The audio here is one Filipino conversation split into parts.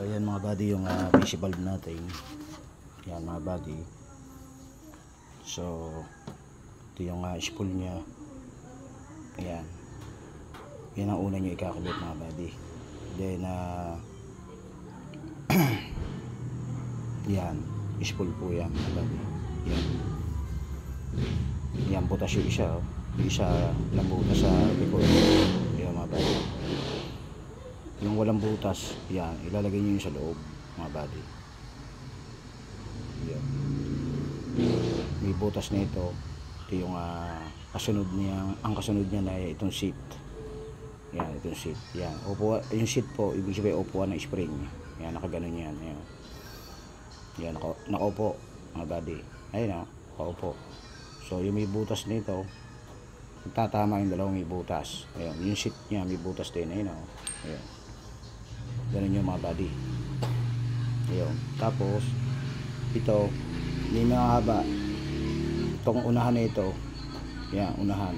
ayan mga buddy yung PC valve natin. Yan mga buddy. So ito yung spool nya. Ayan. Yan ang una nyo ikakabit mga buddy. Then yan, spool po yan mga buddy. Yan. Yan, butas yung isa. Yung isa lang butas sa likod. Yan mga buddy. Yung walang butas, yan, ilalagay nyo yung sa loob mga buddy. Yan. May butas na ito. Ito yung kasunod niya, ang kasunod niya na itong seat. Yan, itong seat. Yan, upo, yung seat po, ibig sabihin upuan ng spring. Yan, nakaganon yan. Yan, yan nakaupo mga buddy. Ayun nakaupo. So yung may butas nito, tatama yung dalawang may butas. Ayun, yung seat niya may butas din. Ayun ayun. Ganun yung mga buddy. Ayun. Tapos ito, may mahaba. Itong unahan na ito, yan, unahan.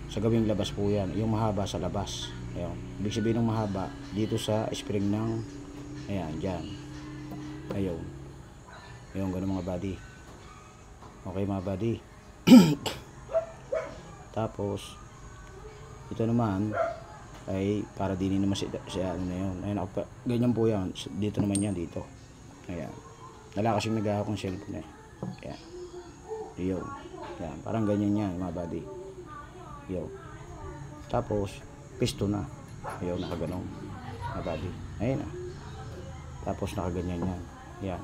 Sa gawing labas po yan. Yung mahaba sa labas. Ayun. Ibig sabihin ng mahaba dito sa spring ng, ayan, dyan. Ayun. Ayun, ganun mga buddy. Okay mga buddy. Tapos ito naman ay para din naman si ano na yun. Ayun, ganyan po yan. Dito naman yan, dito. Ayan. Nalakas yung nag-ahakong cellphone eh. Ayan. Yun. Ayan. Parang ganyan yan mga buddy. Yun. Tapos piston na. Ayun, nakaganong mga buddy. Ayun Tapos nakaganyan yan. Ayan.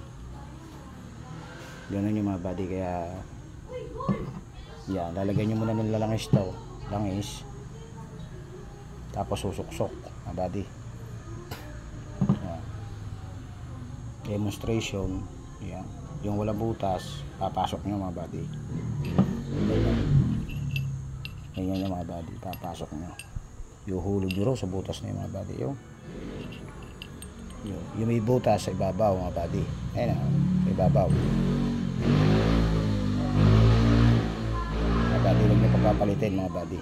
Ganun yung mga buddy. Kaya yan, lalagyan nyo muna ng lalangis daw. Langis. Tapos susuksok mga buddy. Yan. Demonstration. Yan. Yung walang butas, papasok nyo mga buddy. Ganyan yung mga buddy, papasok nyo. Yung hulog nyo sa butas na yung mga buddy. Yung may butas sa ibabaw mga buddy. Ayun sa ibabaw. Mga buddy, huwag nyo pagpapalitin mga buddy.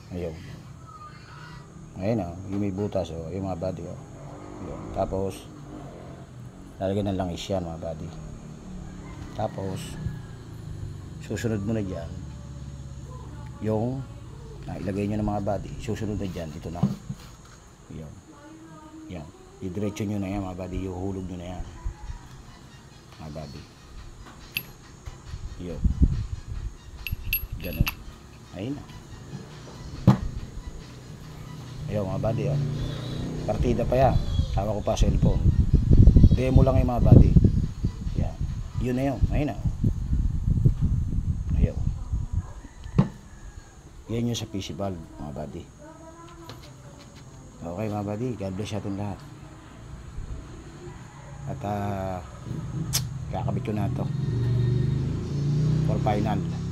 Ayun. Ayun yung may butas yung mga buddy Ayun. Tapos lalagyan ng langis yan mga buddy. Tapos susunod mo na dyan yung ilagay nyo ng mga buddy. Susunod na dyan, ito na. Ayun. Yan. Idiretso nyo na yan mga buddy. Yung hulog nyo na yan mga buddy. Ayun. Ganun. Ayun Ayun mga buddy partida pa yan. Tawa ko pa cellphone. Demo lang yung mga buddy. Yan. Yun na yun. Ayun Ayun. Yan yung sa PC valve mga buddy. Okay mga buddy. God bless natin lahat. At kakabit ko na to for final.